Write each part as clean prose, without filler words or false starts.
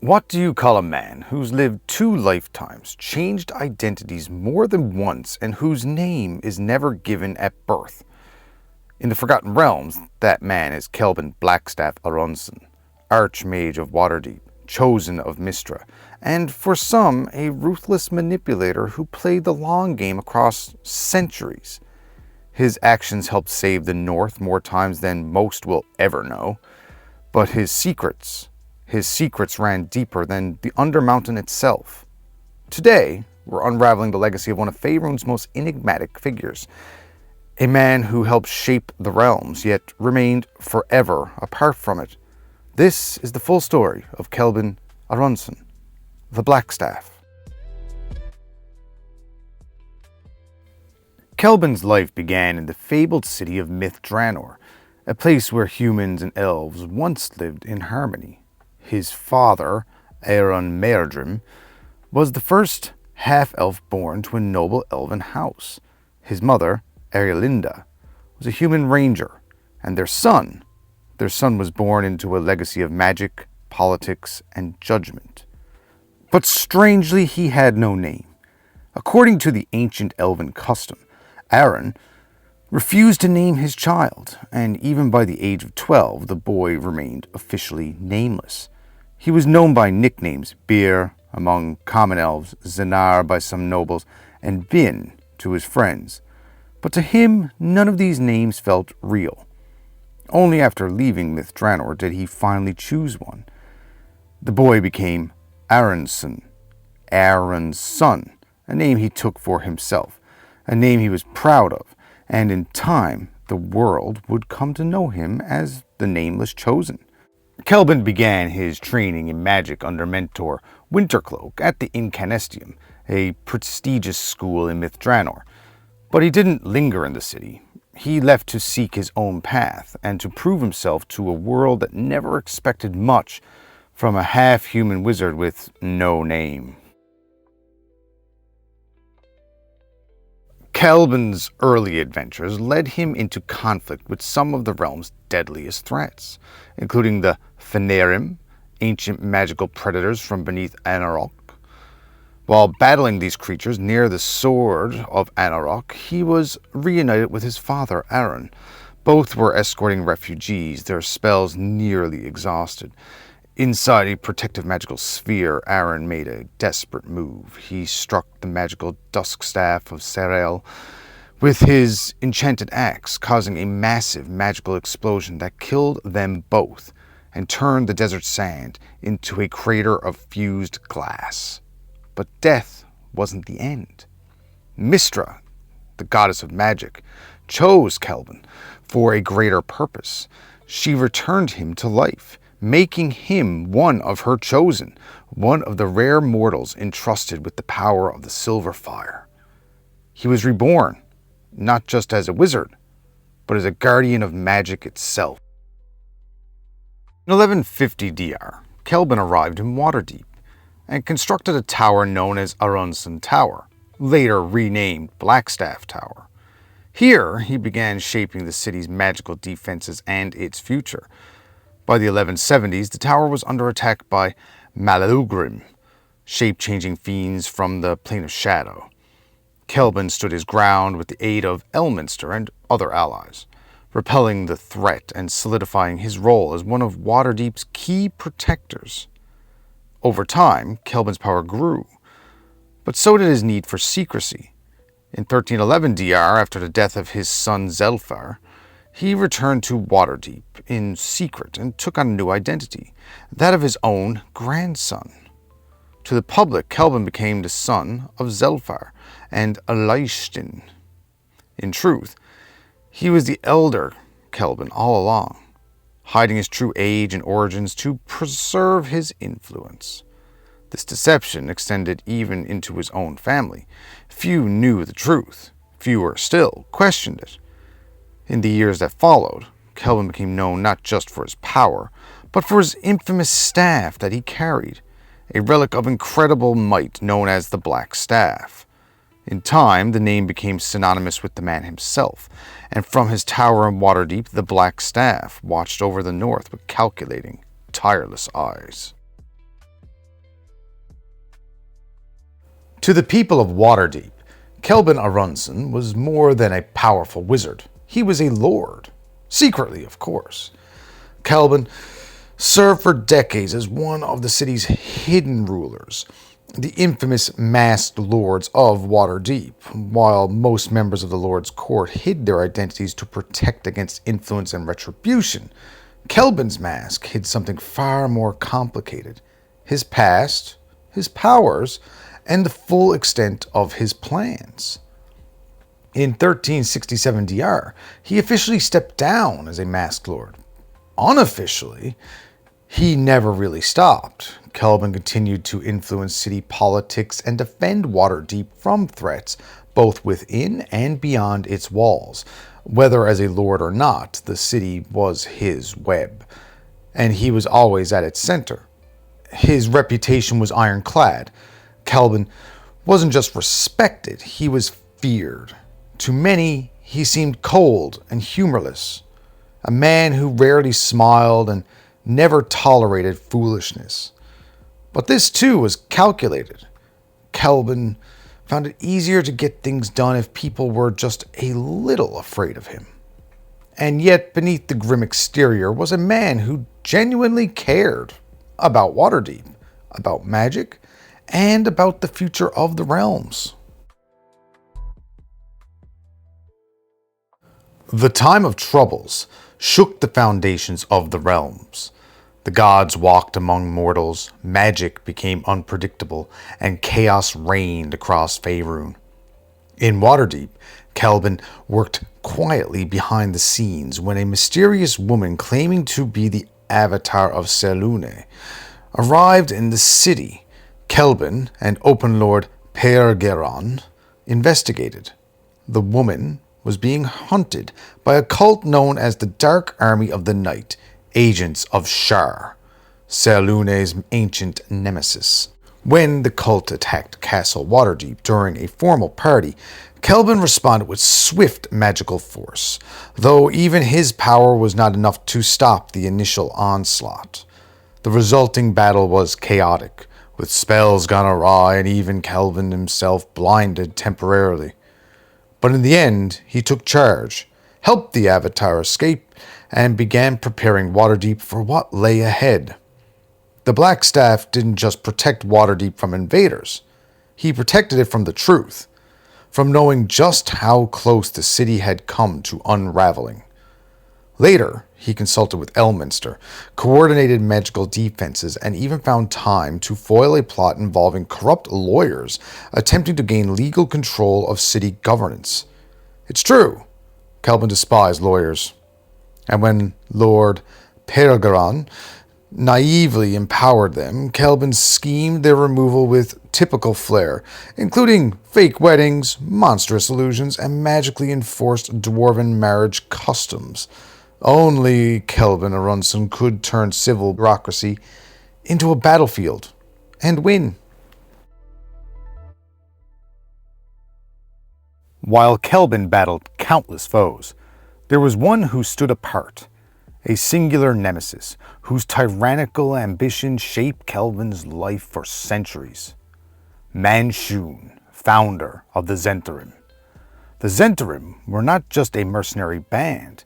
What do you call a man who's lived 2 lifetimes, changed identities more than once, and whose name is never given at birth? In the Forgotten Realms, that man is Khelben Blackstaff Arunsun, Archmage of Waterdeep, chosen of Mystra, and for some, a ruthless manipulator who played the long game across centuries. His actions helped save the North more times than most will ever know, but his secrets ran deeper than the Undermountain itself. Today, we're unraveling the legacy of one of Faerun's most enigmatic figures, a man who helped shape the realms, yet remained forever apart from it. This is the full story of Khelben Arunsun, the Blackstaff. Khelben's life began in the fabled city of Mystras, a place where humans and elves once lived in harmony. His father, Arun, was the first half-elf born to a noble elven house. His mother, Arlinda, was a human ranger, and their son was born into a legacy of magic, politics, and judgment. But strangely, he had no name. According to the ancient elven custom, Arun refused to name his child, and even by the age of 12, the boy remained officially nameless. He was known by nicknames: Beer among common elves, Zenar by some nobles, and Bin to his friends. But to him, none of these names felt real. Only after leaving Mystras did he finally choose one. The boy became Arunsun, Aaron's son, a name he took for himself, a name he was proud of, and in time the world would come to know him as the Nameless Chosen. Khelben began his training in magic under mentor Wintercloak at the Incanestium, a prestigious school in Mystras. But he didn't linger in the city. He left to seek his own path and to prove himself to a world that never expected much from a half-human wizard with no name. Khelben's early adventures led him into conflict with some of the realm's deadliest threats, including the Faerun, ancient magical predators from beneath Anarok. While battling these creatures near the Sword of Anarok, he was reunited with his father, Arun. Both were escorting refugees, their spells nearly exhausted. Inside a protective magical sphere, Arun made a desperate move. He struck the magical dusk staff of Laeral with his enchanted axe, causing a massive magical explosion that killed them both and turned the desert sand into a crater of fused glass. But death wasn't the end. Mystra, the goddess of magic, chose Khelben for a greater purpose. She returned him to life, making him one of her chosen, one of the rare mortals entrusted with the power of the silver fire. He was reborn, not just as a wizard, but as a guardian of magic itself. In 1150 DR, Khelben arrived in Waterdeep and constructed a tower known as Arunsun Tower, later renamed Blackstaff Tower. Here, he began shaping the city's magical defenses and its future. By the 1170s, the tower was under attack by Malugrim, shape-changing fiends from the Plane of Shadow. Khelben stood his ground with the aid of Elminster and other allies, repelling the threat and solidifying his role as one of Waterdeep's key protectors. Over time, Khelben's power grew, but so did his need for secrecy. In 1311 DR, after the death of his son Zelfar, he returned to Waterdeep in secret and took on a new identity, that of his own grandson. To the public, Khelben became the son of Zelfar and Aleishtin. In truth, he was the elder Khelben all along, hiding his true age and origins to preserve his influence. This deception extended even into his own family. Few knew the truth. Fewer still questioned it. In the years that followed, Khelben became known not just for his power, but for his infamous staff that he carried, a relic of incredible might known as the Blackstaff. In time, the name became synonymous with the man himself, and from his tower in Waterdeep, the Blackstaff watched over the north with calculating, tireless eyes. To the people of Waterdeep, Khelben Arunsun was more than a powerful wizard. He was a lord. Secretly, of course. Khelben served for decades as one of the city's hidden rulers, the infamous masked lords of Waterdeep. While most members of the Lord's Court hid their identities to protect against influence and retribution, Khelben's mask hid something far more complicated: his past, his powers, and the full extent of his plans. In 1367 DR, he officially stepped down as a masked lord. Unofficially, he never really stopped. Khelben continued to influence city politics and defend Waterdeep from threats, both within and beyond its walls. Whether as a lord or not, the city was his web, and he was always at its center. His reputation was ironclad. Khelben wasn't just respected, he was feared. To many, he seemed cold and humorless, a man who rarely smiled and never tolerated foolishness. But this too was calculated. Khelben found it easier to get things done if people were just a little afraid of him. And yet, beneath the grim exterior was a man who genuinely cared about Waterdeep, about magic, and about the future of the realms. The time of troubles shook the foundations of the realms. The gods walked among mortals, magic became unpredictable, and chaos reigned across Faerun. In Waterdeep, Khelben worked quietly behind the scenes when a mysterious woman claiming to be the avatar of Selûne arrived in the city. Khelben and Open Lord Peregeron investigated. The woman was being hunted by a cult known as the Dark Army of the Night, agents of Shar, Selûne's ancient nemesis. When the cult attacked Castle Waterdeep during a formal party, Khelben responded with swift magical force, though even his power was not enough to stop the initial onslaught. The resulting battle was chaotic, with spells gone awry and even Khelben himself blinded temporarily. But in the end, he took charge, helped the Avatar escape, and began preparing Waterdeep for what lay ahead. The Blackstaff didn't just protect Waterdeep from invaders. He protected it from the truth, from knowing just how close the city had come to unraveling. Later, he consulted with Elminster, coordinated magical defenses, and even found time to foil a plot involving corrupt lawyers attempting to gain legal control of city governance. It's true, Khelben despised lawyers. And when Lord Peregeron naively empowered them, Khelben schemed their removal with typical flair, including fake weddings, monstrous illusions, and magically enforced dwarven marriage customs. Only Khelben Arunsun could turn civil bureaucracy into a battlefield and win. While Khelben battled countless foes, there was one who stood apart, a singular nemesis whose tyrannical ambition shaped Khelben's life for centuries. Manshoon, founder of the Zhentarim. The Zhentarim were not just a mercenary band.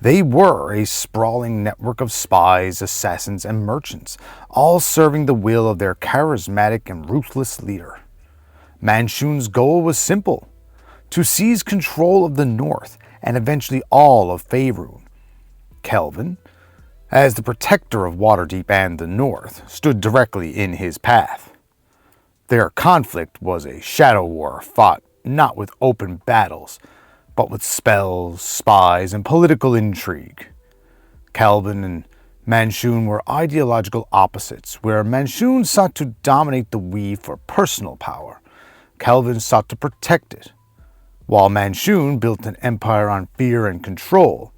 They were a sprawling network of spies, assassins, and merchants, all serving the will of their charismatic and ruthless leader. Manshoon's goal was simple: to seize control of the north and eventually all of Faerun. Khelben, as the protector of Waterdeep and the north, stood directly in his path. Their conflict was a shadow war fought not with open battles, but with spells, spies, and political intrigue. Khelben and Manshoon were ideological opposites, where Manshoon sought to dominate the weave for personal power. Khelben sought to protect it. While Manshoon built an empire on fear and control,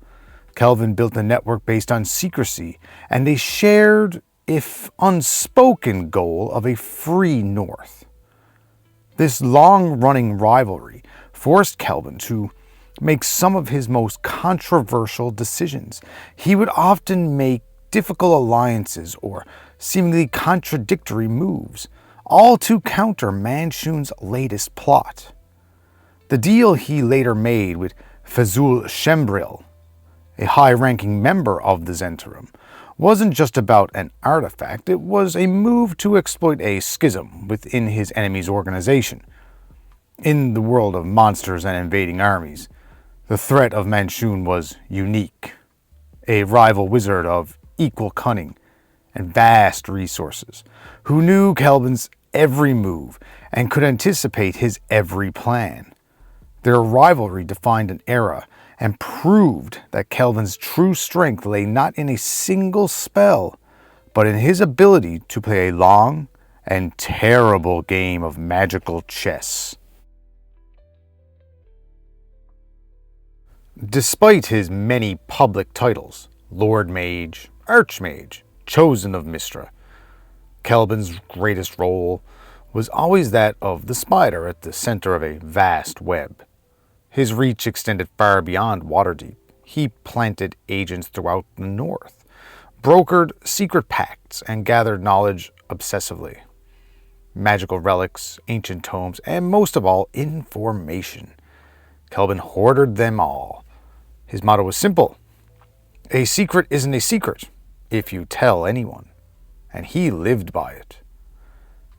Khelben built a network based on secrecy and a shared, if unspoken, goal of a free North. This long-running rivalry forced Khelben to make some of his most controversial decisions. He would often make difficult alliances or seemingly contradictory moves, all to counter Manshoon's latest plot. The deal he later made with Fazul Shembril, a high-ranking member of the Zhentarim, wasn't just about an artifact, it was a move to exploit a schism within his enemy's organization. In the world of monsters and invading armies, the threat of Manshoon was unique. A rival wizard of equal cunning and vast resources, who knew Khelben's every move and could anticipate his every plan. Their rivalry defined an era and proved that Khelben's true strength lay not in a single spell, but in his ability to play a long and terrible game of magical chess. Despite his many public titles, Lord Mage, Archmage, Chosen of Mystra, Khelben's greatest role was always that of the spider at the center of a vast web. His reach extended far beyond Waterdeep. He planted agents throughout the north, brokered secret pacts, and gathered knowledge obsessively. Magical relics, ancient tomes, and most of all, information. Khelben hoarded them all. His motto was simple: a secret isn't a secret if you tell anyone. And he lived by it.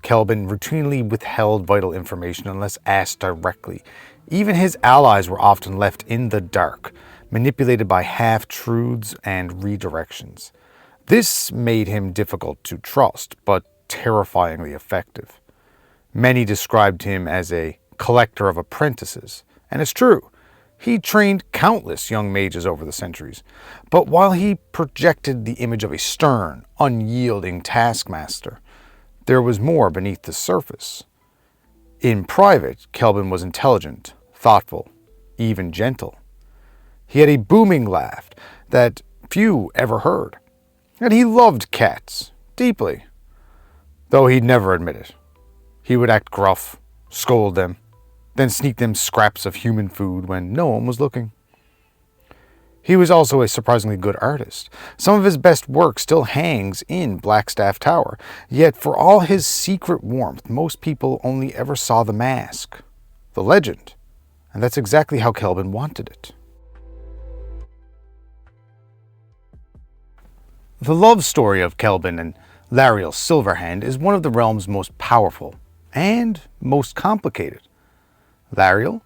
Khelben routinely withheld vital information unless asked directly. Even his allies were often left in the dark, manipulated by half-truths and redirections. This made him difficult to trust, but terrifyingly effective. Many described him as a collector of apprentices, and it's true. He trained countless young mages over the centuries, but while he projected the image of a stern, unyielding taskmaster, there was more beneath the surface. In private, Khelben was intelligent, thoughtful, even gentle. He had a booming laugh that few ever heard, and he loved cats deeply, though he'd never admit it. He would act gruff, scold them, then sneak them scraps of human food when no one was looking. He was also a surprisingly good artist. Some of his best work still hangs in Blackstaff Tower, yet for all his secret warmth, most people only ever saw the mask, the legend, and that's exactly how Khelben wanted it. The love story of Khelben and Laeral Silverhand is one of the realm's most powerful and most complicated. Laeral,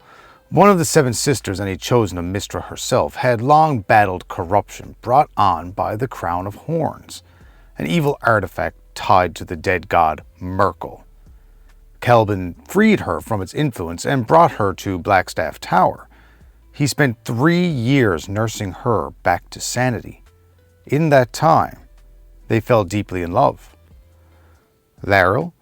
one of the seven sisters and a chosen of Mystra herself, had long battled corruption brought on by the Crown of Horns, an evil artifact tied to the dead god Merkel. Khelben freed her from its influence and brought her to Blackstaff Tower. He spent 3 years nursing her back to sanity. In that time, they fell deeply in love. Laeral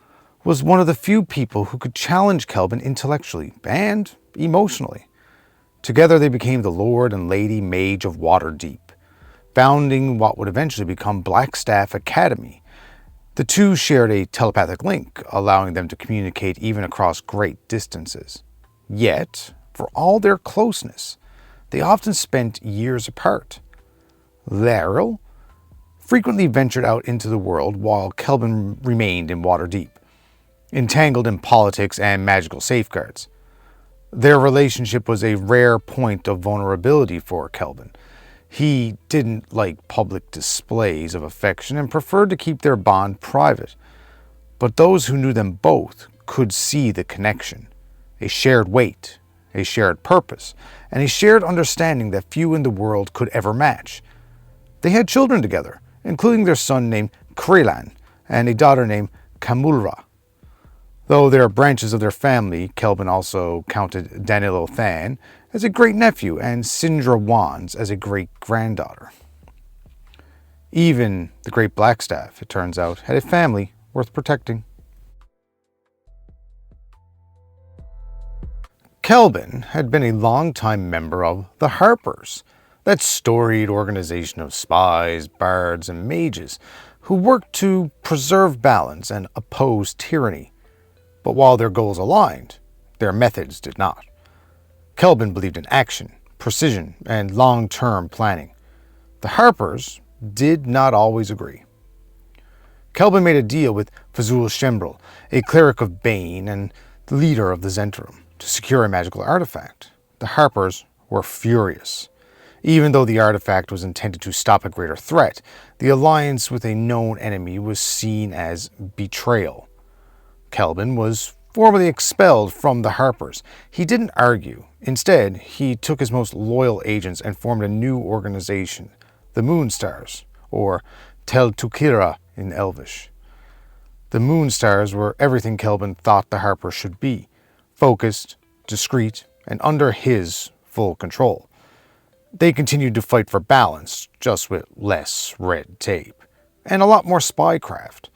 was one of the few people who could challenge Khelben intellectually and emotionally. Together they became the Lord and Lady Mage of Waterdeep, founding what would eventually become Blackstaff Academy. The two shared a telepathic link, allowing them to communicate even across great distances. Yet, for all their closeness, they often spent years apart. Laeral frequently ventured out into the world while Khelben remained in Waterdeep, entangled in politics and magical safeguards. Their relationship was a rare point of vulnerability for Khelben. He didn't like public displays of affection and preferred to keep their bond private. But those who knew them both could see the connection, a shared weight, a shared purpose, and a shared understanding that few in the world could ever match. They had children together, including their son named Khelban and a daughter named Kamulra. Though they are branches of their family, Khelben also counted Danilo Than as a great-nephew and Sindra Wands as a great-granddaughter. Even the great Blackstaff, it turns out, had a family worth protecting. Khelben had been a long-time member of the Harpers, that storied organization of spies, bards, and mages who worked to preserve balance and oppose tyranny. But while their goals aligned, their methods did not. Khelben believed in action, precision, and long-term planning. The Harpers did not always agree. Khelben made a deal with Fazul Shembrel, a cleric of Bane and the leader of the Zentrum, to secure a magical artifact. The Harpers were furious. Even though the artifact was intended to stop a greater threat, the alliance with a known enemy was seen as betrayal. Khelben was formally expelled from the Harpers. He didn't argue. Instead, he took his most loyal agents and formed a new organization, the Moonstars, or Tel Tukira in Elvish. The Moonstars were everything Khelben thought the Harpers should be: focused, discreet, and under his full control. They continued to fight for balance, just with less red tape, and a lot more spycraft.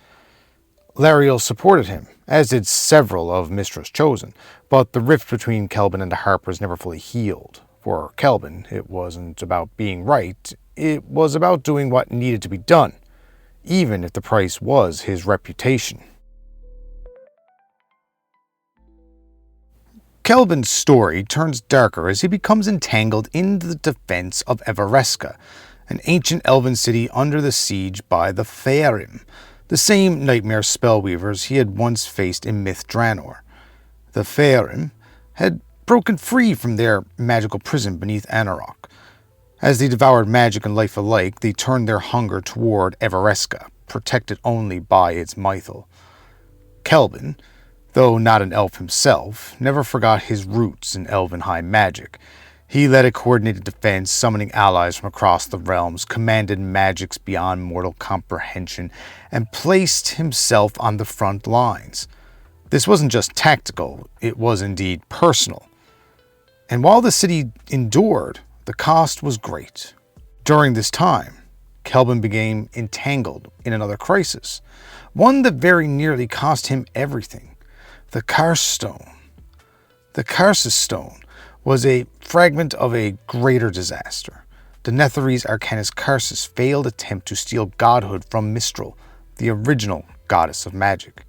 Laeral supported him, as did several of Mystra's chosen, but the rift between Khelben and the Harpers never fully healed. For Khelben, it wasn't about being right, it was about doing what needed to be done, even if the price was his reputation. Khelben's story turns darker as he becomes entangled in the defense of Evereska, an ancient elven city under the siege by the Faerun, the same nightmare spellweavers he had once faced in Myth Draenor. The Faerun had broken free from their magical prison beneath Anarok. As they devoured magic and life alike, they turned their hunger toward Evereska, protected only by its mythal. Khelben, though not an elf himself, never forgot his roots in elven high magic. He led a coordinated defense, summoning allies from across the realms, commanded magics beyond mortal comprehension, and placed himself on the front lines. This wasn't just tactical, it was indeed personal. And while the city endured, the cost was great. During this time, Khelben became entangled in another crisis, one that very nearly cost him everything. The Karst Stone. The Karst Stone was a fragment of a greater disaster. The Netherese Arcanus Karst's failed attempt to steal godhood from Mystral, the original goddess of magic.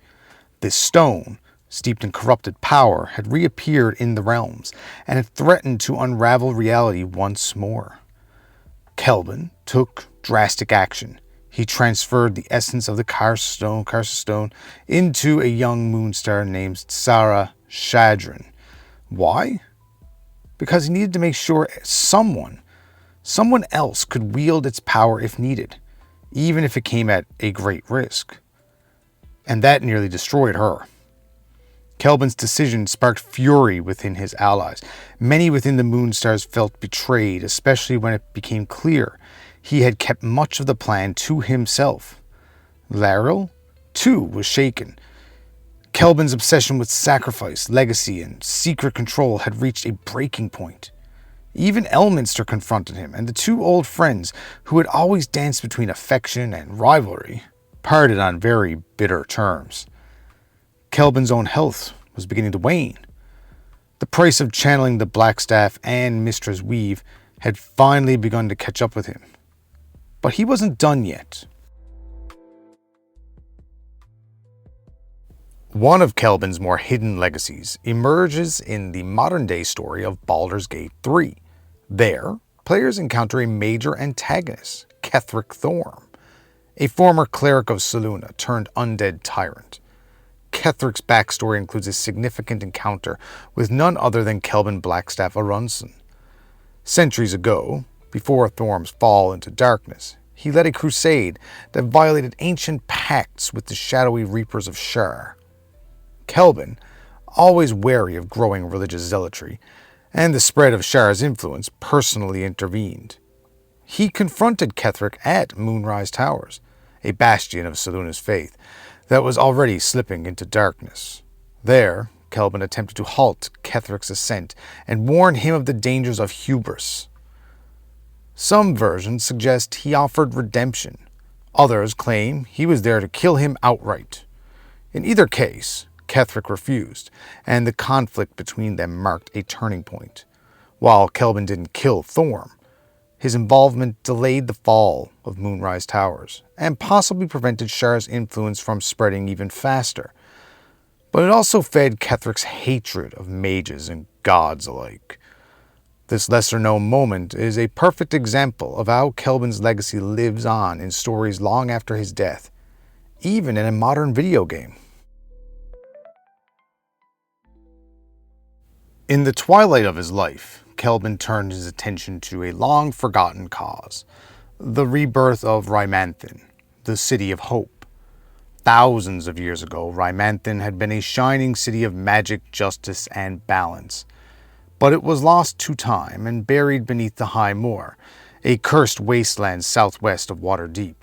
This stone, steeped in corrupted power, had reappeared in the realms, and had threatened to unravel reality once more. Khelben took drastic action. He transferred the essence of the Karst Stone, into a young moonstar named Sarah Shadrin. Why? Because he needed to make sure someone else could wield its power if needed, even if it came at a great risk. And that nearly destroyed her. Khelben's decision sparked fury within his allies. Many within the Moonstars felt betrayed, especially when it became clear he had kept much of the plan to himself. Laeral, too, was shaken. Khelben's obsession with sacrifice, legacy, and secret control had reached a breaking point. Even Elminster confronted him, and the two old friends, who had always danced between affection and rivalry, parted on very bitter terms. Khelben's own health was beginning to wane. The price of channeling the Blackstaff and Mystra's weave had finally begun to catch up with him. But he wasn't done yet. One of Khelben's more hidden legacies emerges in the modern-day story of Baldur's Gate 3. There, players encounter a major antagonist, Kethric Thorm, a former cleric of Selûne turned undead tyrant. Kethric's backstory includes a significant encounter with none other than Khelben Blackstaff Arunsun. Centuries ago, before Thorm's fall into darkness, he led a crusade that violated ancient pacts with the shadowy reapers of Shar. Khelben, always wary of growing religious zealotry and the spread of Shar's influence, personally intervened. He confronted Kethric at Moonrise Towers, a bastion of Selûne's faith that was already slipping into darkness. There, Khelben attempted to halt Kethric's ascent and warn him of the dangers of hubris. Some versions suggest he offered redemption. Others claim he was there to kill him outright. In either case, Kethric refused, and the conflict between them marked a turning point. While Khelben didn't kill Thorm, his involvement delayed the fall of Moonrise Towers, and possibly prevented Shar's influence from spreading even faster. But it also fed Kethric's hatred of mages and gods alike. This lesser-known moment is a perfect example of how Khelben's legacy lives on in stories long after his death. even in a modern video game. In the twilight of his life, Khelben turned his attention to a long-forgotten cause, the rebirth of Rymanthin, the City of Hope. Thousands of years ago, Rymanthin had been a shining city of magic, justice, and balance. But it was lost to time and buried beneath the High Moor, a cursed wasteland southwest of Waterdeep.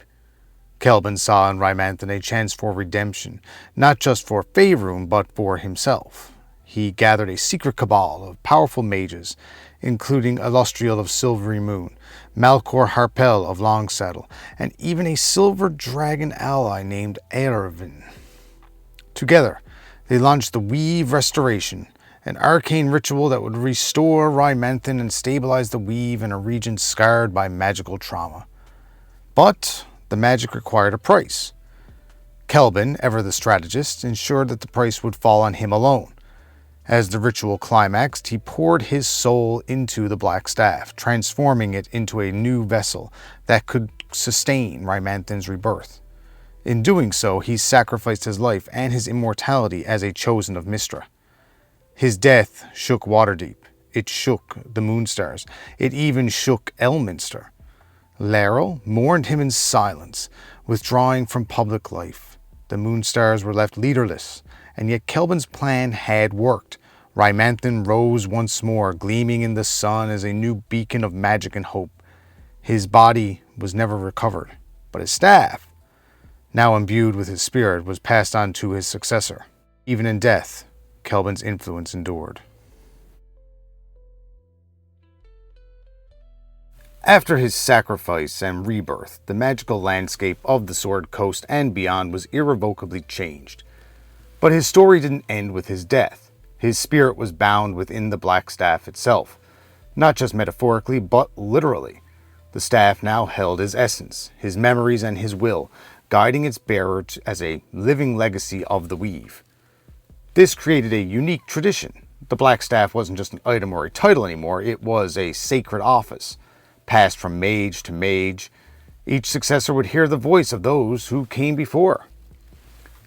Khelben saw in Rymanthin a chance for redemption, not just for Faerun, but for himself. He gathered a secret cabal of powerful mages, including Illustrial of Silvery Moon, Malcor Harpel of Longsaddle, and even a silver dragon ally named Arunsun. Together, they launched the Weave Restoration, an arcane ritual that would restore Rymanthin and stabilize the Weave in a region scarred by magical trauma. But the magic required a price. Khelben, ever the strategist, ensured that the price would fall on him alone. As the ritual climaxed, he poured his soul into the Blackstaff, transforming it into a new vessel that could sustain Rymanthin's rebirth. In doing so, he sacrificed his life and his immortality as a chosen of Mystra. His death shook Waterdeep. It shook the moonstars. It even shook Elminster. Laeral mourned him in silence, withdrawing from public life. The moonstars were left leaderless, and yet Khelben's plan had worked. Rymanthin rose once more, gleaming in the sun as a new beacon of magic and hope. His body was never recovered, but his staff, now imbued with his spirit, was passed on to his successor. Even in death, Khelben's influence endured. After his sacrifice and rebirth, the magical landscape of the Sword Coast and beyond was irrevocably changed. But his story didn't end with his death. His spirit was bound within the Blackstaff itself, not just metaphorically, but literally. The staff now held his essence, his memories, and his will, guiding its bearer as a living legacy of the Weave. This created a unique tradition. The Blackstaff wasn't just an item or a title anymore, it was a sacred office, passed from mage to mage. Each successor would hear the voice of those who came before.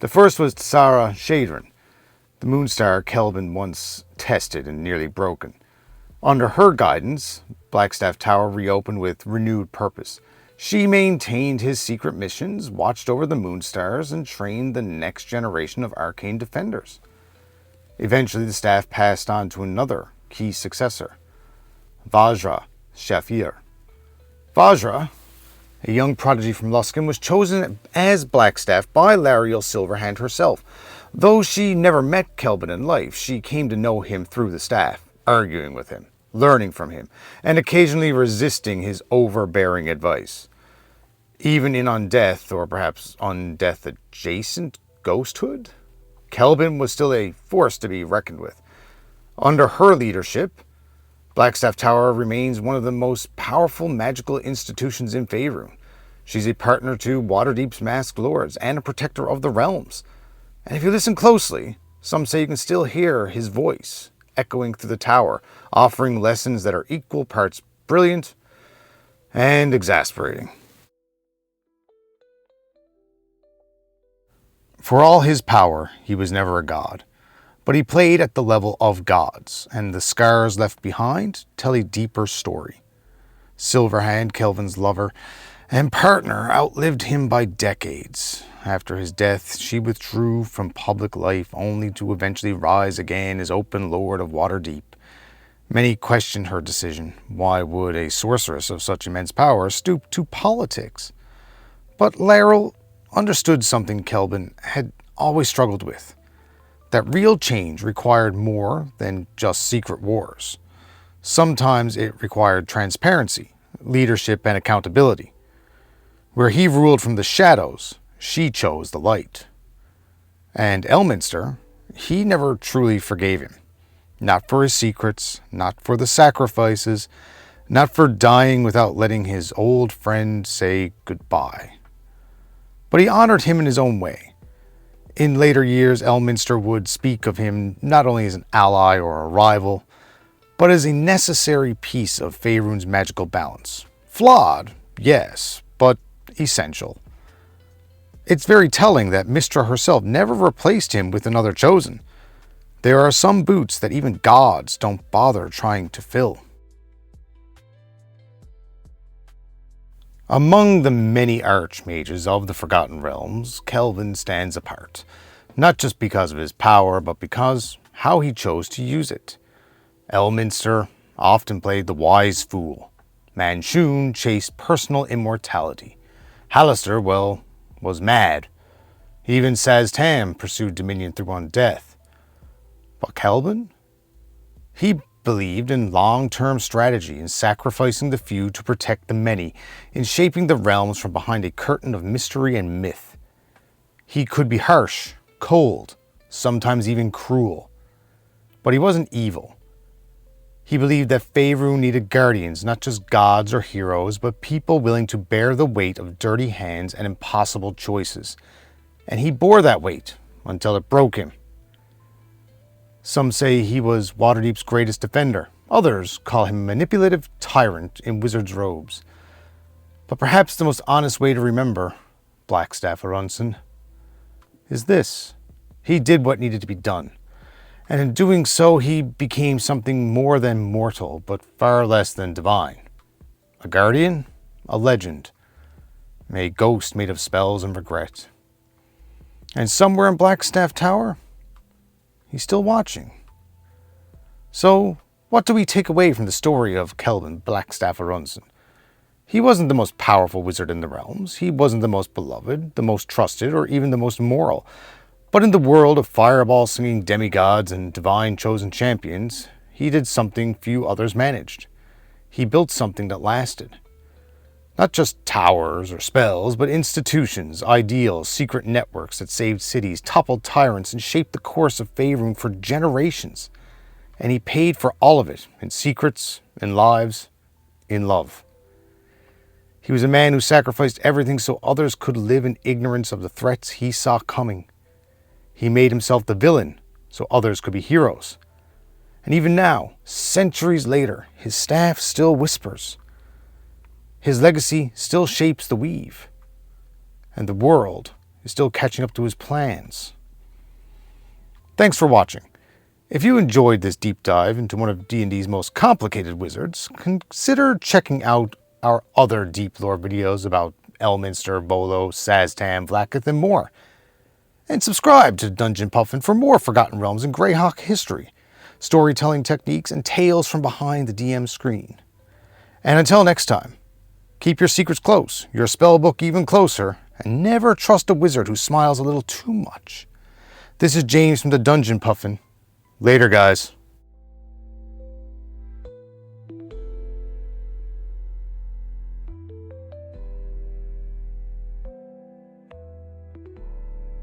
The first was Tsara Shadrin, the moonstar Khelben once tested and nearly broken. Under her guidance, Blackstaff Tower reopened with renewed purpose. She maintained his secret missions, watched over the moonstars, and trained the next generation of arcane defenders. Eventually, the staff passed on to another key successor, Vajra Shafir. Vajra, a young prodigy from Luskan, was chosen as Blackstaff by Laeral Silverhand herself. Though she never met Khelben in life, she came to know him through the staff, arguing with him, learning from him, and occasionally resisting his overbearing advice. Even in undeath, or perhaps undeath-adjacent ghosthood, Khelben was still a force to be reckoned with. Under her leadership, Blackstaff Tower remains one of the most powerful magical institutions in Faerun. She's a partner to Waterdeep's masked lords and a protector of the realms. And if you listen closely, some say you can still hear his voice echoing through the tower, offering lessons that are equal parts brilliant and exasperating. For all his power, he was never a god. But he played at the level of gods, and the scars left behind tell a deeper story. Silverhand, Khelben's lover and partner, outlived him by decades. After his death, she withdrew from public life, only to eventually rise again as open lord of Waterdeep. Many questioned her decision. Why would a sorceress of such immense power stoop to politics? But Laeral understood something Khelben had always struggled with. That real change required more than just secret wars. Sometimes it required transparency, leadership, and accountability. Where he ruled from the shadows, she chose the light. And Elminster, he never truly forgave him. Not for his secrets, not for the sacrifices, not for dying without letting his old friend say goodbye. But he honored him in his own way. In later years, Elminster would speak of him not only as an ally or a rival, but as a necessary piece of Faerun's magical balance. Flawed, yes, but essential. It's very telling that Mystra herself never replaced him with another chosen. There are some boots that even gods don't bother trying to fill. Among the many archmages of the Forgotten Realms, Khelben stands apart, not just because of his power, but because how he chose to use it. Elminster often played the wise fool. Manshoon chased personal immortality. Hallister, well, was mad. Even Saztam pursued dominion through undeath. But Khelben? He believed in long-term strategy, in sacrificing the few to protect the many, in shaping the realms from behind a curtain of mystery and myth. He could be harsh, cold, sometimes even cruel. But he wasn't evil. He believed that Faerun needed guardians, not just gods or heroes, but people willing to bear the weight of dirty hands and impossible choices. And he bore that weight until it broke him. Some say he was Waterdeep's greatest defender. Others call him a manipulative tyrant in wizard's robes. But perhaps the most honest way to remember Blackstaff Arunsun is this. He did what needed to be done. And in doing so, he became something more than mortal, but far less than divine. A guardian, a legend, a ghost made of spells and regret. And somewhere in Blackstaff Tower, he's still watching. So, what do we take away from the story of Khelben, Blackstaff Arunsun? He wasn't the most powerful wizard in the realms. He wasn't the most beloved, the most trusted, or even the most moral. But in the world of fireball-singing demigods and divine chosen champions, he did something few others managed. He built something that lasted. Not just towers or spells, but institutions, ideals, secret networks that saved cities, toppled tyrants, and shaped the course of Faerun for generations. And he paid for all of it, in secrets, in lives, in love. He was a man who sacrificed everything so others could live in ignorance of the threats he saw coming. He made himself the villain so others could be heroes. And even now, centuries later, his staff still whispers. His legacy still shapes the weave. And the world is still catching up to his plans. Thanks for watching. If you enjoyed this deep dive into one of D&D's most complicated wizards, consider checking out our other deep lore videos about Elminster, Volo, Saztam, Vlaakith, and more. And subscribe to Dungeon Puffin for more Forgotten Realms and Greyhawk history, storytelling techniques, and tales from behind the DM screen. And until next time, keep your secrets close, your spellbook even closer, and never trust a wizard who smiles a little too much. This is James from the Dungeon Puffin. Later, guys.